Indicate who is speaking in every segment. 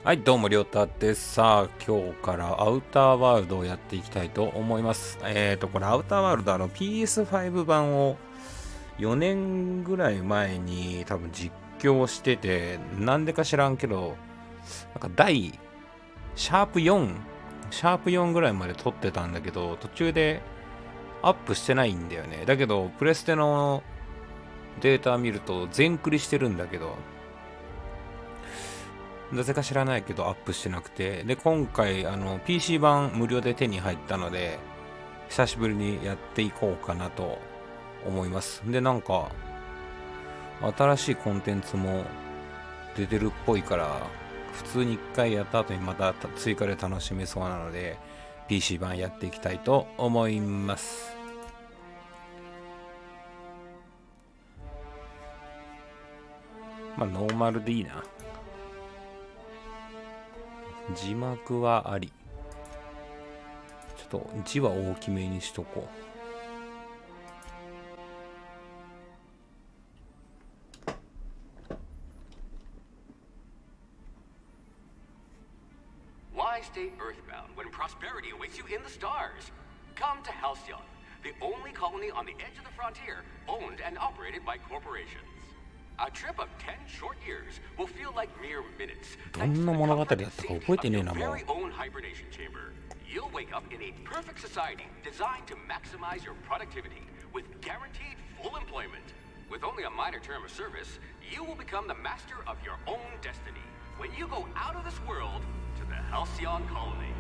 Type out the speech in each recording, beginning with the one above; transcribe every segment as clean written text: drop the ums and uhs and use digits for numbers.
Speaker 1: はい、どうもRyoutaです。さあ、今日からアウターワールドをやっていきたいと思います。これアウターワールドPS5 版を4年ぐらい前に多分実況してて、なんでか知らんけど、なんかシャープ4、シャープ4ぐらいまで撮ってたんだけど、途中でアップしてないんだよね。だけど、プレステのデータ見ると全クリしてるんだけど、なぜか知らないけどアップしてなくて、で今回PC 版無料で手に入ったので久しぶりにやっていこうかなと思います。でなんか新しいコンテンツも出てるっぽいから普通に1回やった後にまた追加で楽しめそうなので PC 版やっていきたいと思います。まあノーマルでいいな。字幕はあり。ちょっと字は大きめにしとこう。
Speaker 2: Why stay earthbound when prosperity awaits you in the stars? Come to Halcyon, the only colony on the edge of the frontier, owned and operated by corporations. A trip of 10 short years will feel like mere minutes.
Speaker 1: どんな物語だったか覚えてねえなもう。
Speaker 2: Very own hibernation chamber. You'll wake up in a perfect society designed to maximize your productivity with guaranteed full employment. With only a minor term of service, you will become the master of your own destiny when you go out of this world to the Halcyon colony.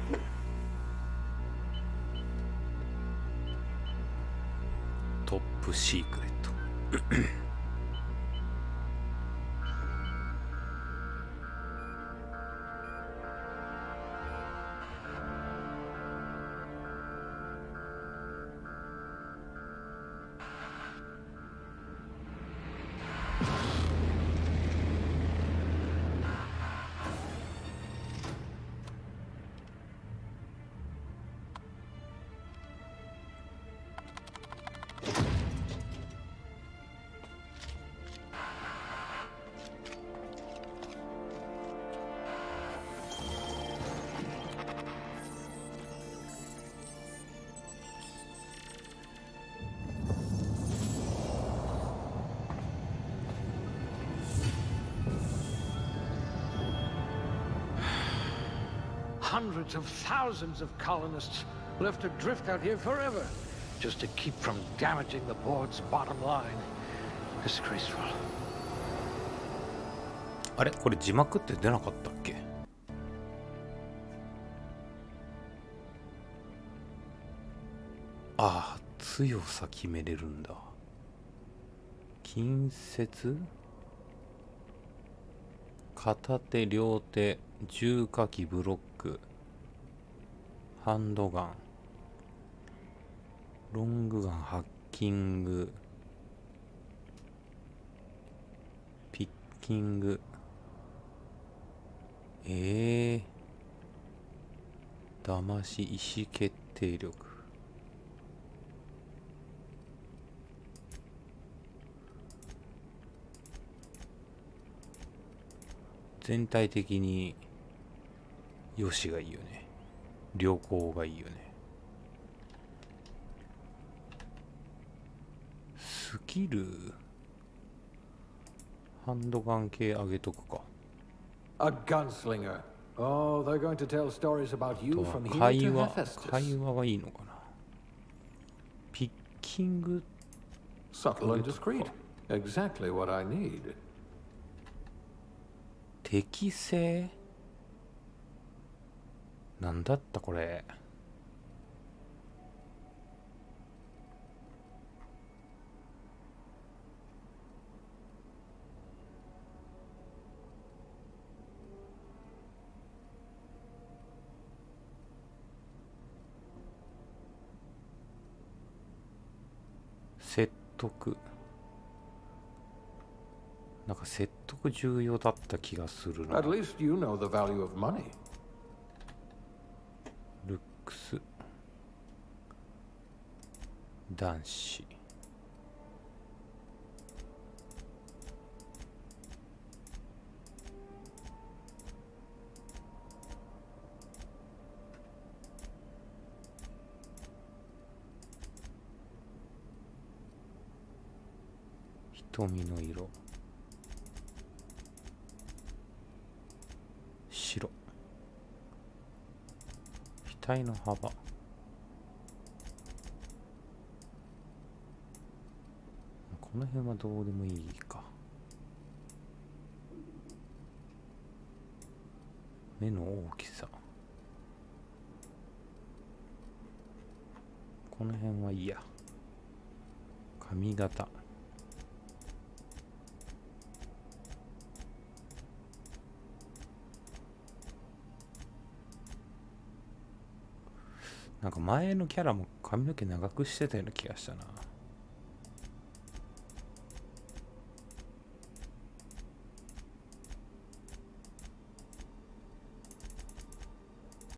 Speaker 1: トップシークレット
Speaker 3: Hundreds of thousands of colonists left adrift out here forever, just to keep from damaging the board's bottom line. Disgraceful.
Speaker 1: あれこれ字幕って出なかったっけ？ああ、強さ決めれるんだ。近接、片手両手、重火器ブロック、ハンドガン、ロングガン、ハッキング、ピッキング、騙し、意思決定力、全体的によしがいいよね。良好がいいよね。スキルハンドガン系上げとくか。
Speaker 3: A gunslinger. Oh, they're going to tell stories about you from here
Speaker 1: 会
Speaker 3: to
Speaker 1: 話
Speaker 3: Hephaestus.
Speaker 1: がいいのかな。ピッキング
Speaker 3: Subtle and discreet. Exactly what I need.
Speaker 1: 適正なんだったこれ。説得、なんか説得重要だった気がするな。
Speaker 3: At least you know the value of money.
Speaker 1: ルックス、男子、瞳の色白、額の幅、この辺はどうでもいいか。目の大きさ、この辺はいいや。髪型、なんか前のキャラも髪の毛長くしてたような気がしたな。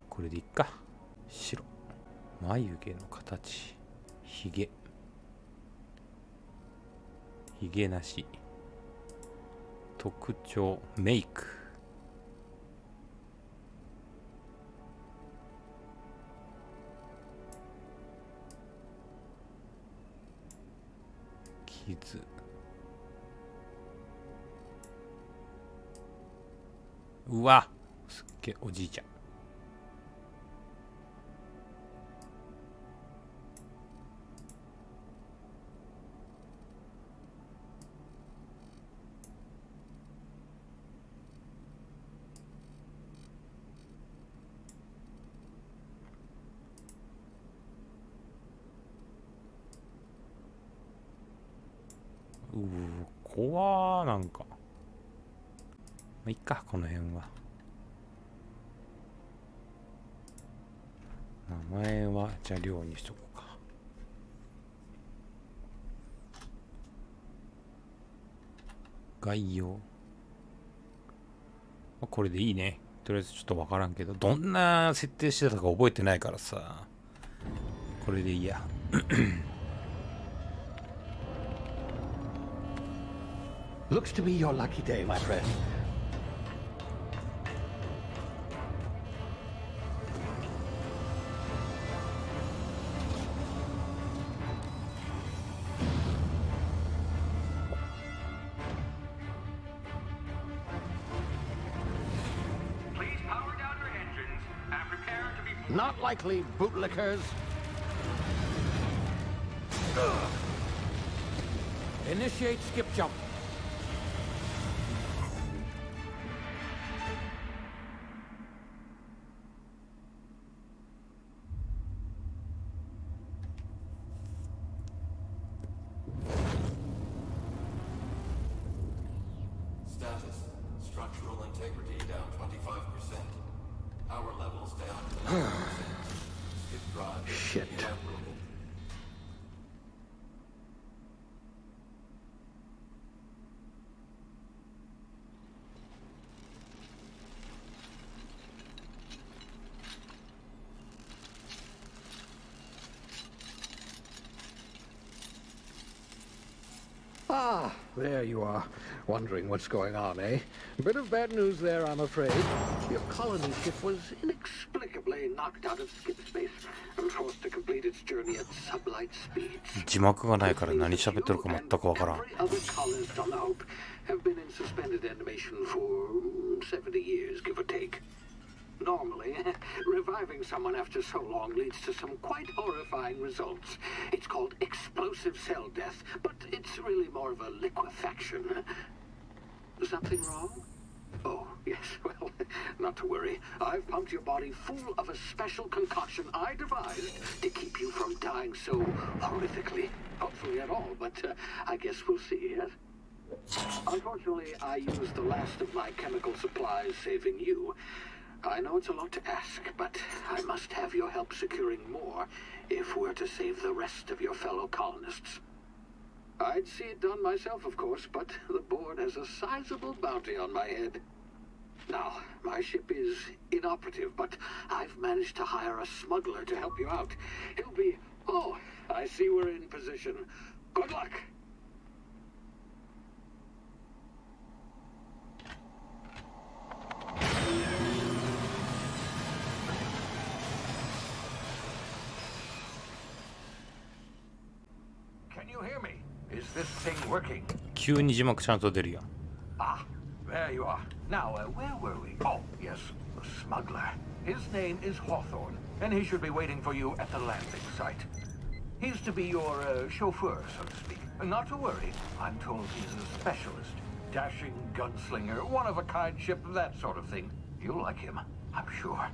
Speaker 1: これでいっか。白、眉毛の形、ひげなし、特徴、メイク、傷、うわすっげえおじいちゃん。怖ー、なんか。まあ、いっか、この辺は。名前は、じゃあ、亮にしとこうか。概要。まあ、これでいいね。とりあえずちょっとわからんけど、どんな設定してたか覚えてないからさ。これでいいや。
Speaker 3: Looks to be your lucky day, my friend.
Speaker 2: Please power down your engines and prepare to be...
Speaker 3: Not likely, bootlickers. Initiate skip jump.
Speaker 4: Status: structural integrity down 25%. Power levels down 20%. Skip drive
Speaker 3: Shit.
Speaker 4: inoperable.
Speaker 3: Ah, there you are. Wondering what's going on, eh? Bit of bad news there, I'm afraid. Your colony ship was inexplicably knocked out of skip space and forced to complete its journey at sublight speeds.
Speaker 1: 字幕がないから何喋ってるか全くわからん。
Speaker 3: Every other colonist on the Hope have been in suspended animation for 70 years, give or take. Normally, reviving someone after so long leads to some quite horrifying results. It's called explosive cell death, but it's really more of a liquefaction. Something wrong? Oh, yes, well, not to worry. I've pumped your body full of a special concoction I devised to keep you from dying so horrifically. Hopefully at all, but I guess we'll see, yes? Unfortunately, I used the last of my chemical supplies saving you. I know it's a lot to ask, but I must have your help securing more if we're to save the rest of your fellow colonists. I'd see it done myself, of course, but the board has a sizable bounty on my head. Now, my ship is inoperative, but I've managed to hire a smuggler to help you out. He'll be... Oh, I see we're in position. Good luck! Can you hear me? Is this thing working?
Speaker 1: 急に字幕ちゃんと出るやん。
Speaker 5: Ah, there you are. Now, where were we? Oh, yes, the smuggler. His name is Hawthorne, and he should be waiting for you at the landing site. He's to be your chauffeur, so to speak. Not to worry, I'm told he's a specialist. Dashing gunslinger, one-of-a-kind ship, that sort of thing. You'll like him, I'm sure.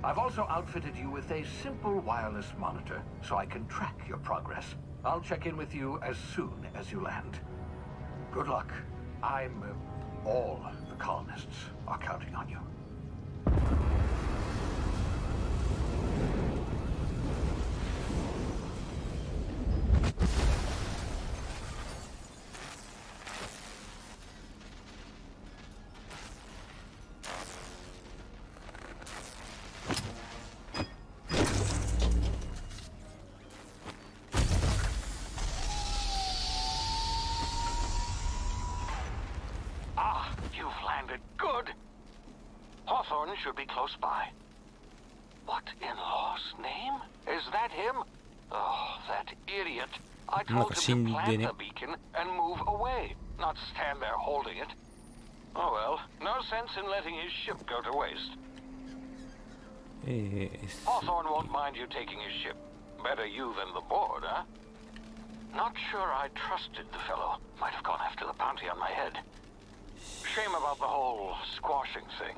Speaker 5: I've also outfitted you with a simple wireless monitor, so I can track your progress. I'll check in with you as soon as you land. Good luck. All the colonists are counting on you. Hawthorne should be close by. What in law's name? Is that him? Oh, that idiot. I told him to plant the beacon and move away, not stand there holding it. Oh well, no sense in letting his ship go to waste. Hawthorne won't mind you taking his ship. Better you than the board, huh? Not sure I trusted the fellow. Might have gone after the bounty on my head. Shame about the whole squashing thing.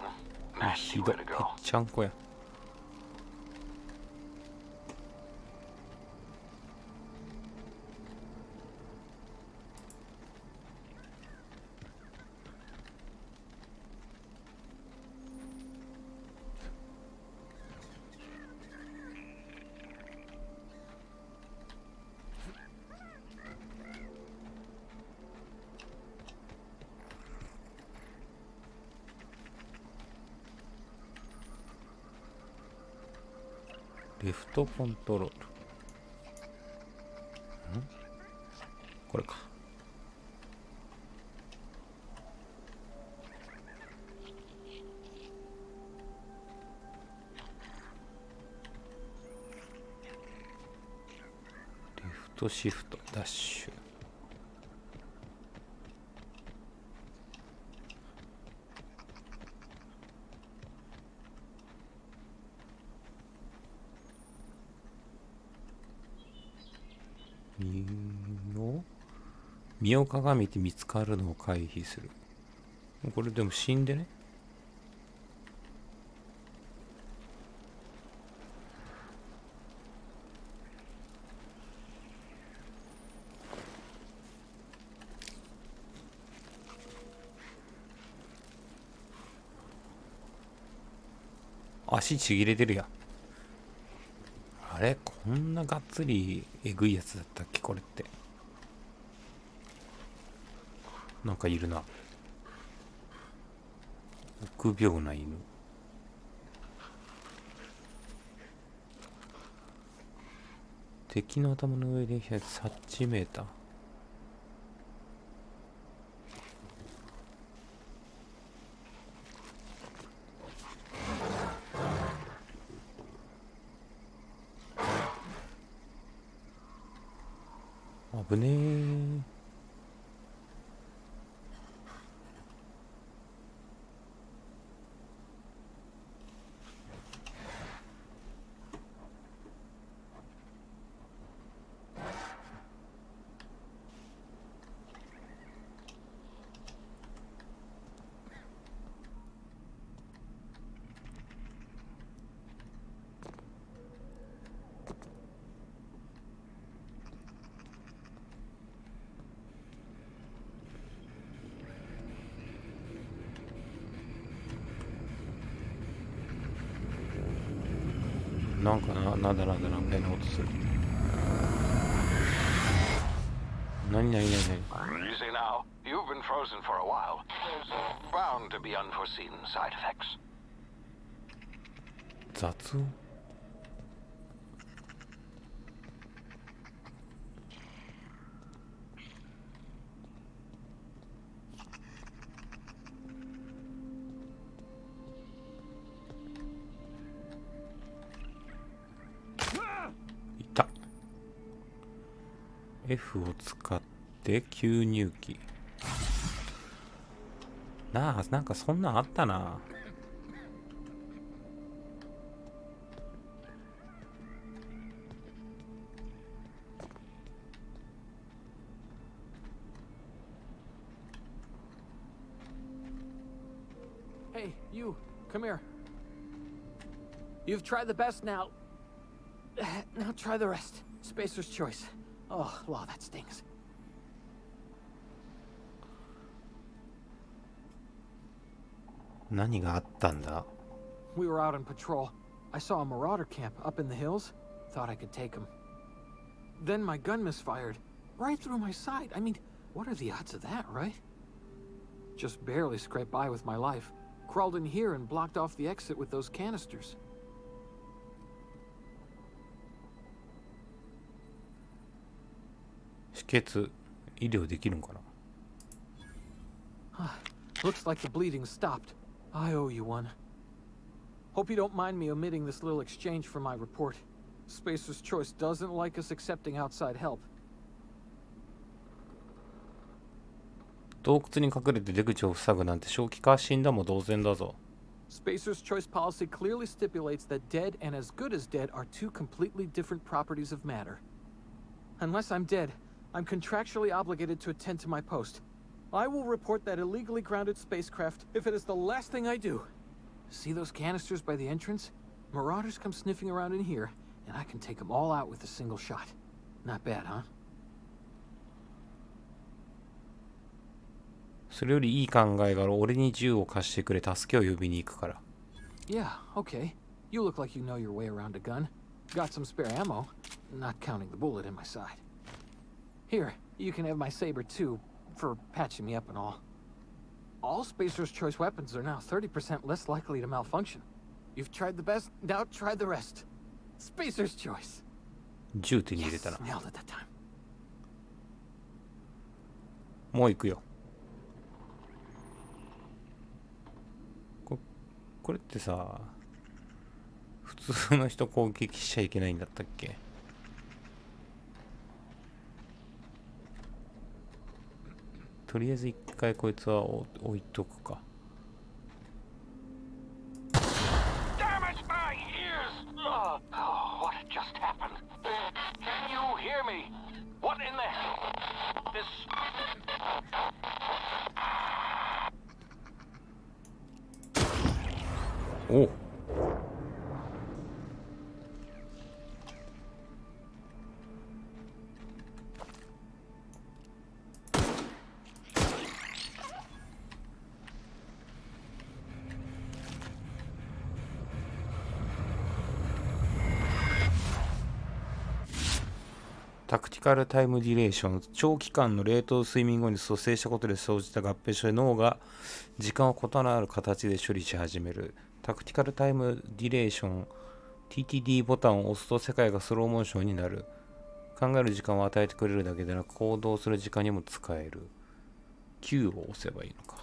Speaker 5: Nasty way to go.
Speaker 1: ちゃんこや。レフトコントロール。これか。レフトシフトダッシュ。身をかがめて見つかるのを回避する。これでも死んでね。足ちぎれてるやん。あれこんながっつりえぐいやつだったっけこれって。なんかいるな。臆病な犬。敵の頭の上で察知メーター。危ねえ。なんかなんだ変な音する。何
Speaker 5: Easy now. You've been frozen for a while. There's bound to be unforeseen side effects.
Speaker 1: 雑音。F を使っで吸入器なあ、なんかそんなんあったな。
Speaker 6: Hey, you, come here. You've tried the best now. Now try the rest. Spacer's choice. Oh, law, that stings.
Speaker 1: 何があったんだ。
Speaker 6: We were out on patrol. I saw a marauder camp up in the hills. Thought I could take him. Then my gun misfired. Right through my side. I mean, what are the odds of that, right? Just barely scraped by with my life. Crawled in here and blocked off the exit with those canisters.
Speaker 1: 止血医療できるんかな。
Speaker 6: Looks like the bleeding stopped. I owe you one. Hope you don't mind me omitting this little exchange from my report. Spacer's Choice doesn't like us accepting outside help.
Speaker 1: 洞窟に隠れて出口を塞ぐなんて正気か死んだも同然だぞ。
Speaker 6: Spacer's Choice policy clearly stipulates that dead and as good as dead are two completely different properties of matter. Unless I'm dead, I'm contractually obligated to attend to my post. I will report that illegally grounded spacecraft if it is the last thing I do. See those canisters by the entrance? Marauders come sniffing around in here, and I can take them all out with a single shot. Not bad, huh?
Speaker 1: それよりいい考えがある。俺に銃を貸してくれ。助けを呼びに行くから。
Speaker 6: Yeah, okay. You look like you know your way around a gun. Got some spare ammo, not counting the bullet in my side. Here, you can have my saber too, for patching me up and all. All Spacer's Choice weapons are now 30% less likely to malfunction. You've tried the best, now try the rest. Spacer's Choice.
Speaker 1: 銃手に入れたな。
Speaker 6: Nailed it that time.
Speaker 1: もう行くよ。これってさ、普通の人攻撃しちゃいけないんだったっけ？とりあえず一回こいつは置いとくか。
Speaker 5: Damage my ears! Oh, what just happened? Can you hear me? What in the hell? This...
Speaker 1: おう。タクティカルタイムディレーション、長期間の冷凍睡眠後に蘇生したことで生じた合併症で脳が時間を異なる形で処理し始める。タクティカルタイムディレーション TTD ボタンを押すと世界がスローモーションになる。考える時間を与えてくれるだけでなく行動する時間にも使える。Q を押せばいいのか。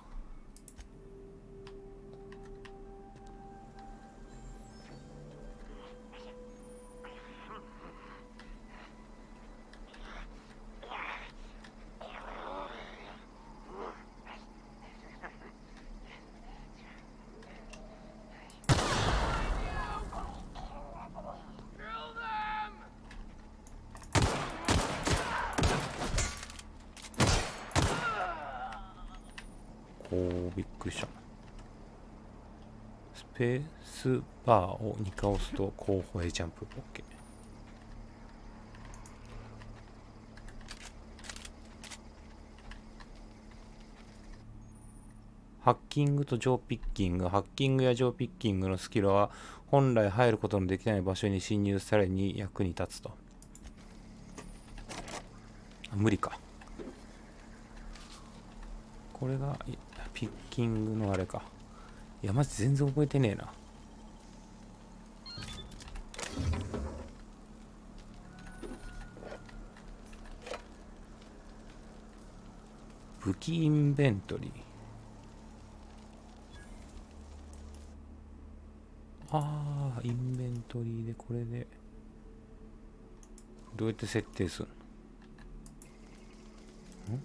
Speaker 1: びっくりした。スペースバーを2回押すと後方へジャンプ。OK。ハッキングとジョーピッキング。ハッキングやジョーピッキングのスキルは本来入ることのできない場所に侵入されに役に立つと。無理か。これがピッキングのあれか。いやマジ全然覚えてねえな。武器インベントリー。ああ、インベントリーでこれでどうやって設定するの？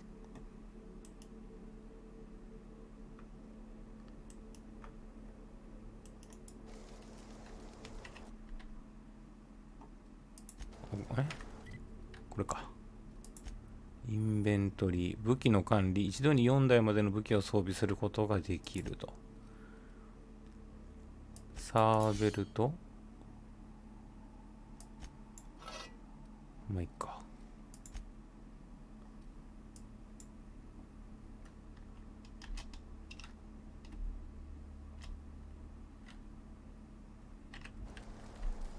Speaker 1: これか。インベントリー、武器の管理、一度に4台までの武器を装備することができると。サーベルと、まあいいか。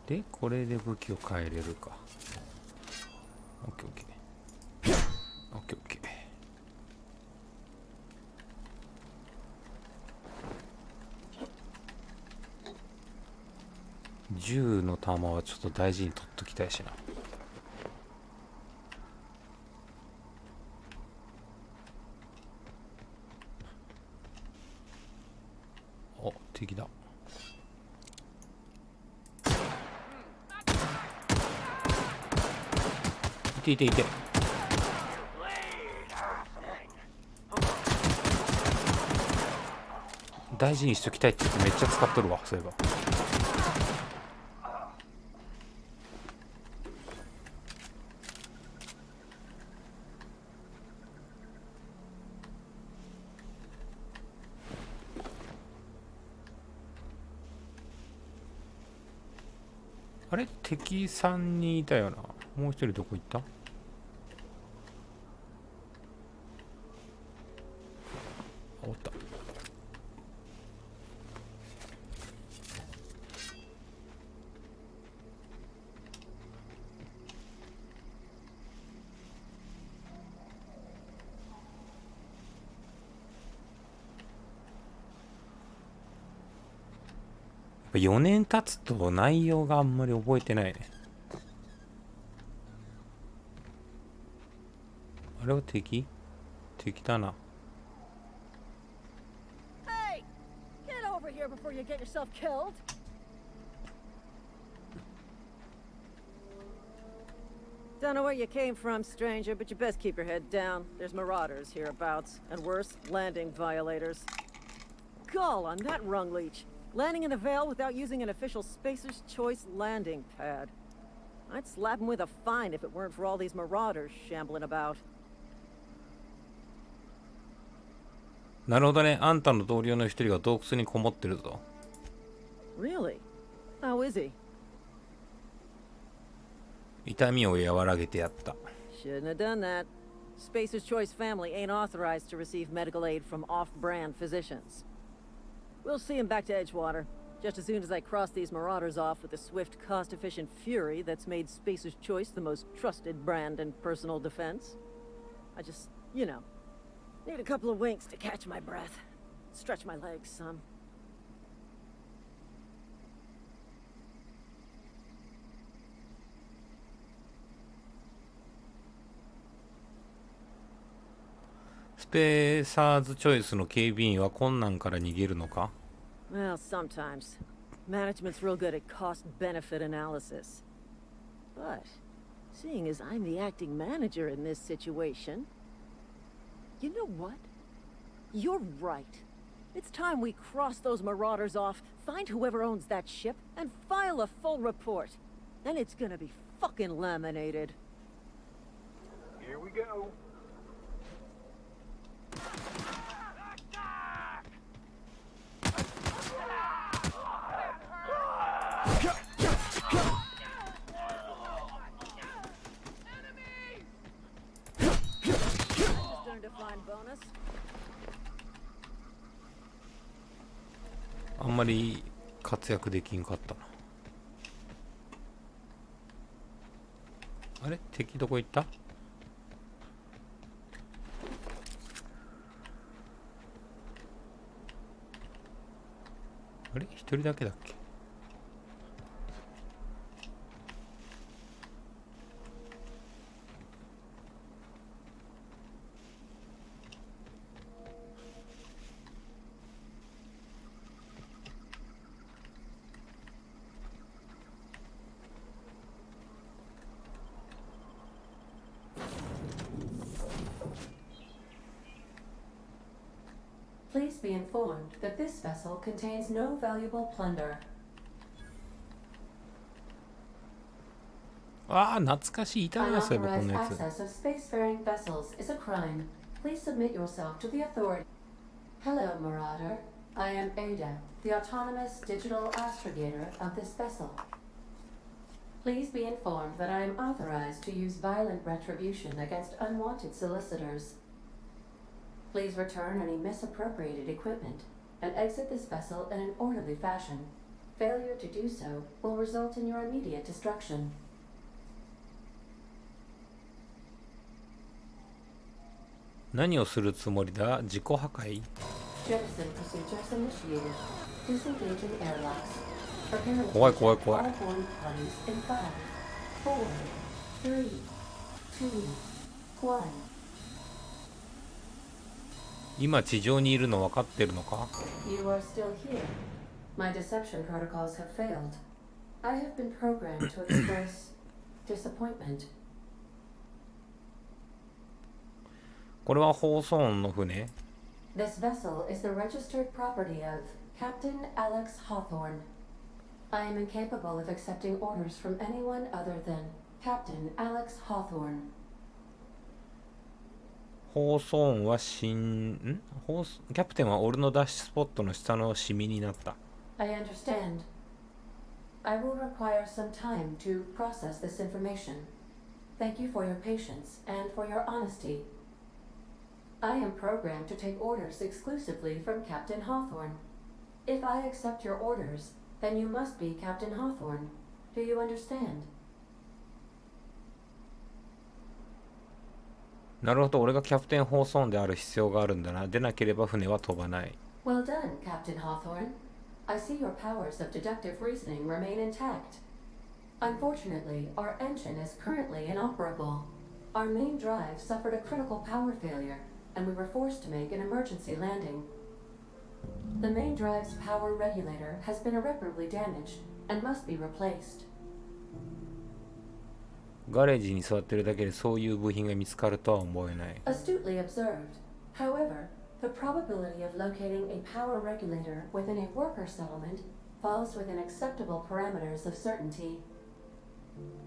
Speaker 1: で、これで武器を変えれるか。オッケーオッケー。オッケーオッケー。銃の弾はちょっと大事に取っときたいしな。お、敵だ。いていていて。大事にしときたいって言ってめっちゃ使っとるわ、そういえば。あれ敵3人いたよな。もう一人どこ行った？おった。4年経つと内容があんまり覚えてないね。あれは敵だな。
Speaker 7: Hey! Get over here before you get yourself killed! Don't know where you came from, stranger, but you best keep your head down. There's marauders hereabouts, and worse, landing violators. Gall on that rung leech. Landing in the Vale without using an official Spacer's Choice landing pad. I'd slap him with a fine if it weren't for all these marauders shambling about.
Speaker 1: なるほどね。あんたの同僚の一人が洞窟にこもってるぞ。
Speaker 7: Really? How is he?
Speaker 1: 痛みを和らげてやった。
Speaker 7: Shouldn't have done that. Spacer's Choice family ain't authorized to receive medical aid from off-brand physicians. We'll see him back to Edgewater, just as soon as I cross these marauders off with the swift, cost-efficient fury that's made Spacer's Choice the most trusted brand in personal defense. I just, you know, need a couple of winks to catch my breath. Stretch my legs some.
Speaker 1: スペーサーズチョイスの警備員は困難から逃げるのか？
Speaker 7: Well, sometimes. Management's real good at cost-benefit analysis. But, seeing as I'm the acting manager in this situation... You know what? You're right. It's time we cross those marauders off, find whoever owns that ship, and file a full report. Then it's gonna be fucking laminated.
Speaker 5: Here we go.
Speaker 7: Fine bonus.
Speaker 1: あんまり活躍できんかったな。あれ敵どこ行った？あれ一人だけだっけ？Please
Speaker 8: be informed that this vessel contains no valuable plunder.
Speaker 1: ああ、懐かしい。いたな、そういえばこん
Speaker 8: Unauthorized
Speaker 1: なやつ。
Speaker 8: access of spacefaring vessels is a crime. Please submit yourself to the authority. Hello, Marauder. I am Ada, the autonomous digital astrogator of this vessel. Please be informed that I am authorized to use violent retribution against unwanted solicitors. Please return any misappropriated equipment and exit this vessel in an orderly fashion. Failure to do so will result in your immediate destruction.
Speaker 1: 何をするつもりだ？自己破壊？
Speaker 8: Jettison procedures initiated. Disengaging airlocks. Prepare to
Speaker 1: 怖い怖い
Speaker 8: eject
Speaker 1: 怖い。
Speaker 8: all boarding parties in 5, 4, 3, 2, 1.
Speaker 1: 今地上にいるの分かってるのか？
Speaker 8: You are still here. My deception protocols have failed. I have been programmed to express disappointment.
Speaker 1: これは放送音の船？
Speaker 8: This vessel is the registered property of Captain Alex Hawthorne. I am incapable of accepting orders from anyone other than Captain Alex Hawthorne.
Speaker 1: 放送音はキャプテンは俺のダッシュスポットの下のシミになった。
Speaker 8: I understand. I will require some time to process this information. Thank you for your patience and for your honesty. I am programmed to take orders exclusively from Captain Hawthorne. If I accept your orders, then you must be Captain Hawthorne. Do you understand?
Speaker 1: なるほど、俺がキャプテン放送音である必要があるんだな。でなければ船は飛ばない。
Speaker 8: Well done, Captain Hawthorne. I see your powers of deductive reasoning remain intact. Unfortunately, our engine is currently inoperable. Our main drive suffered a critical power failure, and we were forced to make an emergency landing. The main drive's power regulator has been irreparably damaged and must be replaced.
Speaker 1: ガレージに座ってるだけでそういう部品が見つかるとは思えない。
Speaker 8: Astutely observed. However, the probability of locating a power regulator within a worker settlement falls within acceptable parameters of certainty.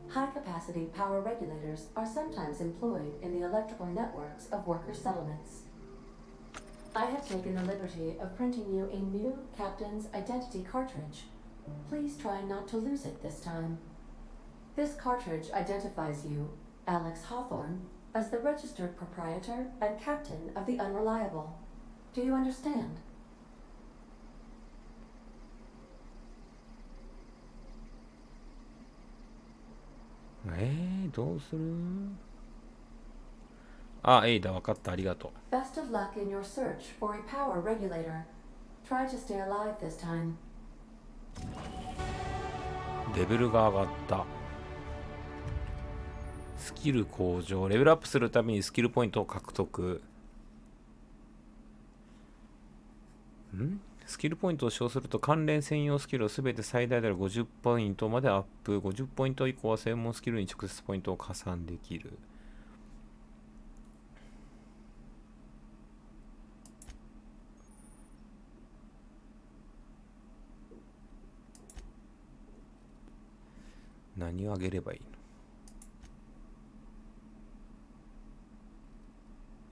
Speaker 8: High-capacity power regulators are sometimes employed in the electrical networks of worker settlements. I have taken the liberty of printing you a new Captain's Identity cartridge. Please try not to lose it this time. This cartridge identifies you, Alex Hawthorne, as the registered proprietor and captain of the Unreliable. Do you understand?
Speaker 1: どうする？あ、エイダ、分かった。ありがとう。
Speaker 8: Best of luck in your search for a power regulator. Try to stay alive this time.
Speaker 1: レベルが上がった。スキル向上。レベルアップするためにスキルポイントを獲得。スキルポイントを使用すると関連専用スキルをすべて最大である50ポイントまでアップ。50ポイント以降は専門スキルに直接ポイントを加算できる。何をあげればいい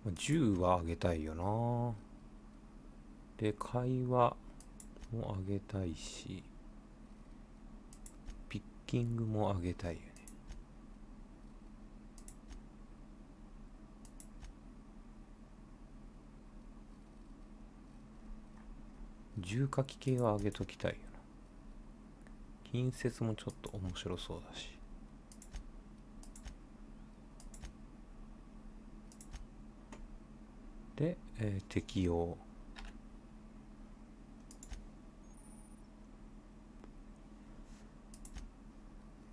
Speaker 1: の？銃はあげたいよな。で、会話もあげたいし、ピッキングもあげたいよね。重火器系はあげときたいよな。近接もちょっと面白そうだし。で、適用。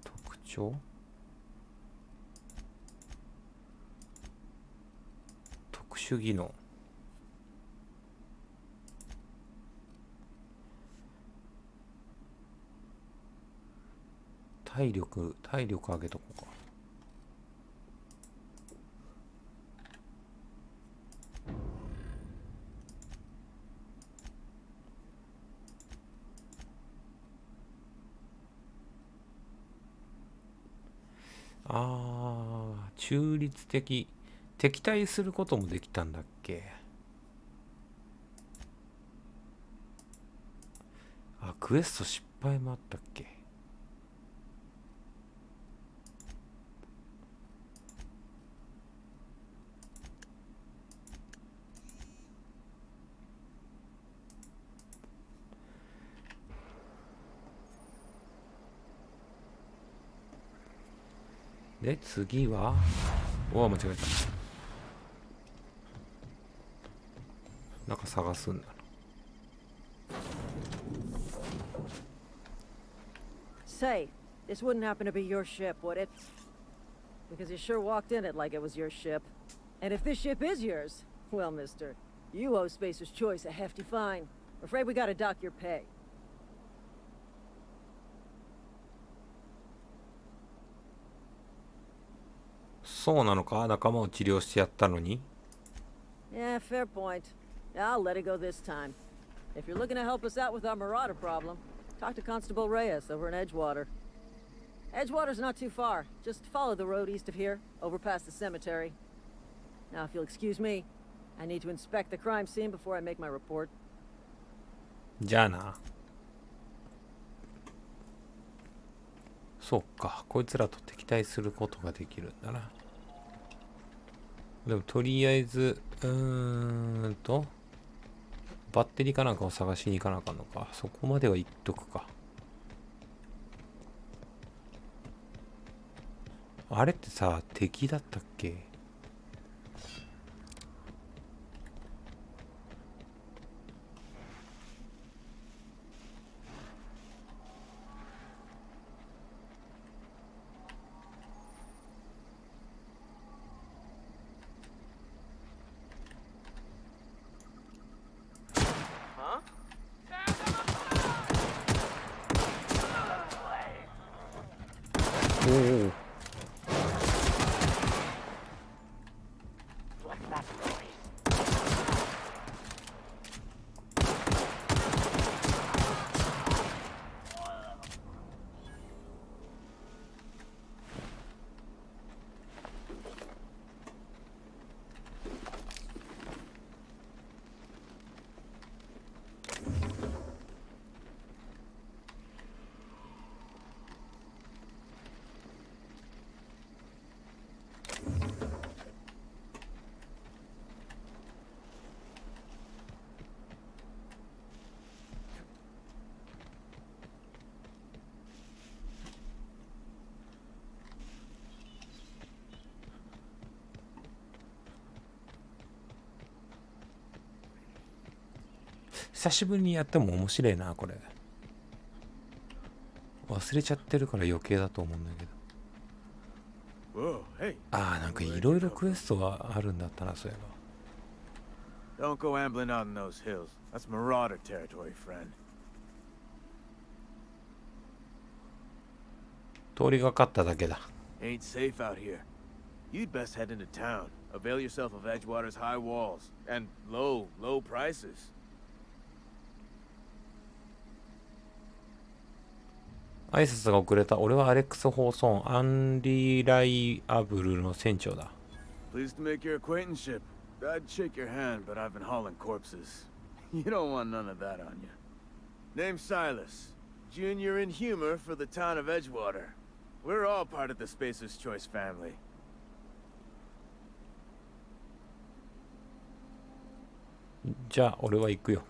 Speaker 1: 特徴。特殊技能。体力上げとこうか。中立的。敵対することもできたんだっけ。クエスト失敗もあったっけ。で、次は間違えた。なんか探すんだな。
Speaker 7: Say, this wouldn't happen to be your ship, would it? Because you sure walked in it like it was your ship. And if this ship is yours, well, mister, you owe Spacer's Choice a hefty fine. I'm afraid we gotta dock your pay.
Speaker 1: そうなのか、仲間を治療してやったのに。
Speaker 7: Yeah, fair point. I'll let it go this time. If you're looking to help us out with our marauder problem, talk to Constable Reyes over in Edgewater. Edgewater's not too far. Just follow the road east of here, over past the cemetery. Now, if you'll excuse me, I need to inspect the crime scene before I make my report.
Speaker 1: じゃあな。そうか、こいつらと敵対することができるんだな。でもとりあえずバッテリーかなんかを探しに行かなあかんのか。そこまでは言っとくか。あれってさ、敵だったっけ。おお。久しぶりにやっても面白いな、これ。忘れちゃってるから余計だと思うんだけど。なんかいろいろクエストがあるんだったな、そういえば。
Speaker 9: Don't go ambling out in those hills. That's marauder territory, friend.
Speaker 1: 通りがかっただけだ。
Speaker 9: Ain't safe out here. You'd best head into town. Avail yourself of Edgewater's high walls and low prices.
Speaker 1: 挨拶が遅れた。俺はアレックス・ホーソン、アンリライアブルの船長だ。
Speaker 9: Pleased to make your acquaintanceship. I'd shake your hand, but I've been hauling corpses. You don't want none of that on you. Name's Silas. Junior in humor for the town of Edgewater. We're all part of the Spacer's Choice family.
Speaker 1: じゃあ、俺は行くよ。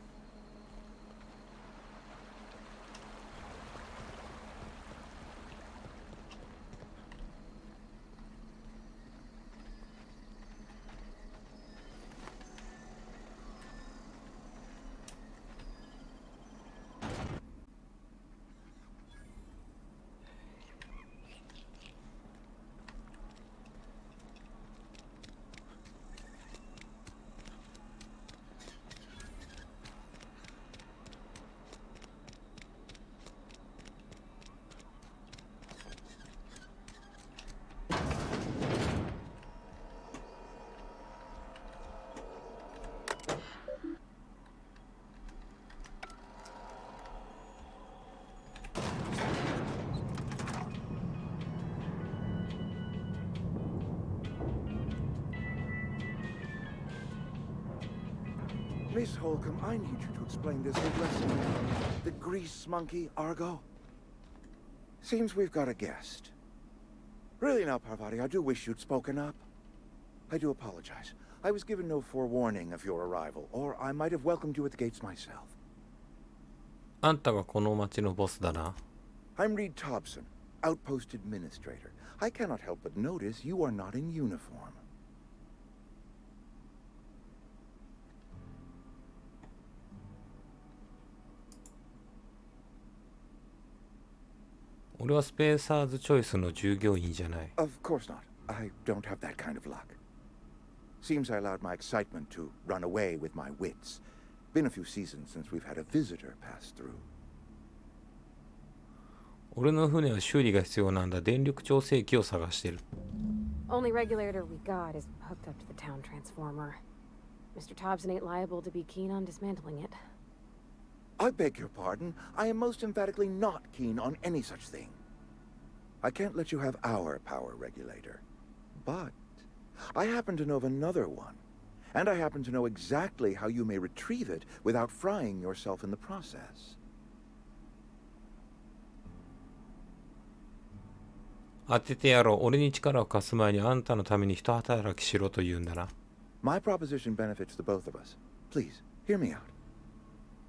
Speaker 10: Miss Holcomb, I need you to explain this old lesson. The grease monkey, Argo. Seems we've got a guest. Really now, Parvati, I do wish you'd spoken up. I do apologize. I was given no forewarning of your arrival, or I might have welcomed you at the gates myself.
Speaker 1: あんたがこの町のボスだな。
Speaker 10: I'm Reed Thompson, Outpost Administrator. I cannot help but notice you are not in uniform.
Speaker 1: 俺はスペーサーズチョイスの従業員じゃない。
Speaker 10: Of course not. I don't have that kind of luck. Seems I allowed my excitement to run away with my wits. Been a few seasons since we've had a visitor pass through.
Speaker 1: 俺の船は修理が必要なんだ。電力調整器を探してる。
Speaker 11: Only regulator we got is hooked up to the town transformer. Mr. Thompson ain't liable to be keen on dismantling it.
Speaker 10: I beg your pardon. I am most emphatically not keen on any such thing. I can't let you have our power regulator. But I happen to know of another one. And I happen to know exactly how you may retrieve it without frying yourself in the process.
Speaker 1: 当ててやろう。俺に力を貸す前にあんたのために一働きしろと言うんだな。
Speaker 10: My proposition benefits the both of us. Please, hear me out.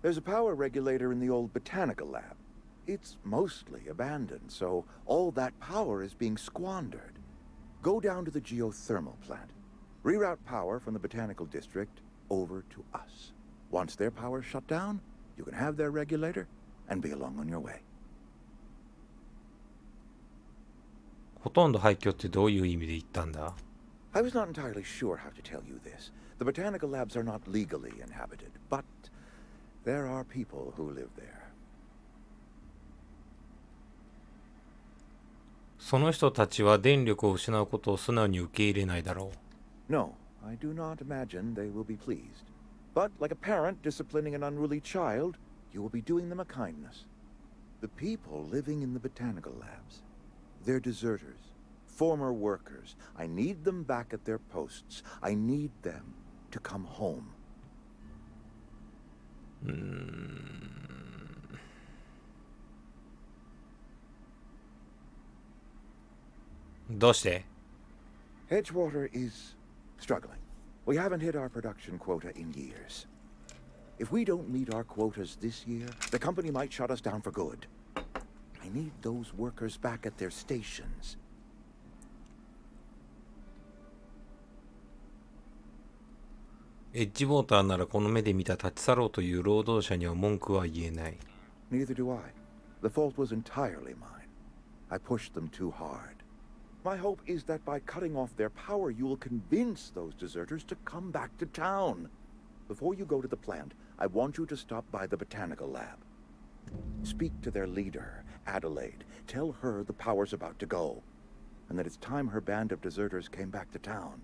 Speaker 10: There's a power regulator in the old botanical lab. It's mostly abandoned, so all that power is being squandered. Go down to the geothermal plant. Reroute power from the botanical district over to us. Once their power's shut down, you can have their regulator and be along on your way.
Speaker 1: ほとんど廃墟ってどういう意味で言ったんだ？
Speaker 10: I was not entirely sure how to tell you this. The botanical labs are not legally inhabited, but there are people who live there.
Speaker 1: その人たちは電力を失うことを素直に受け入れないだろう。
Speaker 10: No, I do not imagine they will be pleased. But like a parent disciplining an unruly child, you will be doing them a kindness. The people living in the botanical labs, they're deserters, former workers. I need them back at their posts. I need them to come home.
Speaker 1: どうして？
Speaker 10: Edgewater is struggling. We haven't hit our production quota in years. If we don't meet our quotas this year, the company might shut us down for good. I need those workers back at their stations.
Speaker 1: エッジウォーターならこの目で見た立ち去ろうという労働者には文句は言えない。
Speaker 10: Neither do I. The fault was entirely mine. I pushed them too hard. My hope is that by cutting off their power, you will convince those deserters to come back to town. Before you go to the plant, I want you to stop by the botanical lab. Speak to their leader, Adelaide. Tell her the power's about to go, and that it's time her band of deserters came back to town.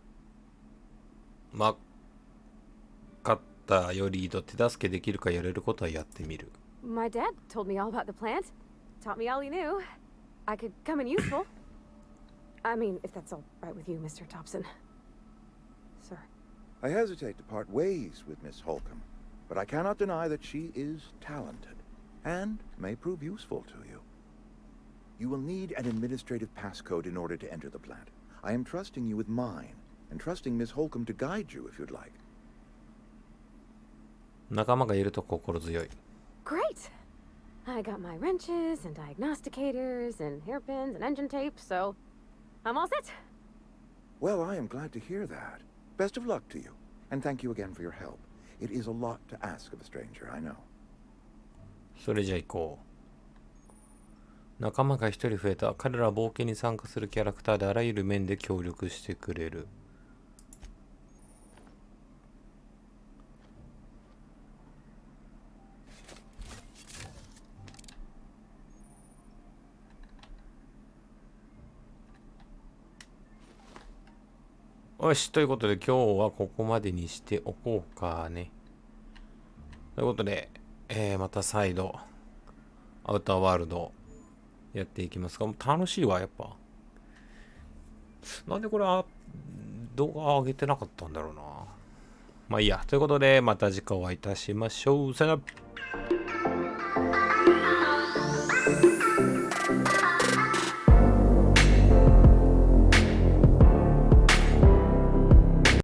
Speaker 1: わかったよ、リード。手助けできるかやれることはやってみる。
Speaker 11: My dad told me all about the plant. Taught me all he knew. I could come in useful. I mean, if that's all right with you, Mr. Thompson. Sir.
Speaker 10: I hesitate to part ways with Miss Holcomb, but I cannot deny that she is talented and may prove useful to you. You will need an administrative passcode in order to enter the plant. I am trusting you with mine, and trusting Miss Holcomb to guide you if you'd like.
Speaker 1: 仲間がいると心強い。
Speaker 11: Great! I got my wrenches and diagnosticators and hairpins and engine tape, so I'm all set.
Speaker 10: Well, I am glad to hear that. Best of luck to you, and thank you again for your help. It is a lot to ask of a stranger, I know.
Speaker 1: それじゃ行こう。仲間が一人増えた。彼らは冒険に参加するキャラクターであらゆる面で協力してくれる。よし、ということで今日はここまでにしておこうかね。ということで、また再度、アウターワールドやっていきますが、もう楽しいわ、やっぱ。なんでこれ動画上げてなかったんだろうな。まあいいや。ということで、また次回お会いいたしましょう。さよなら。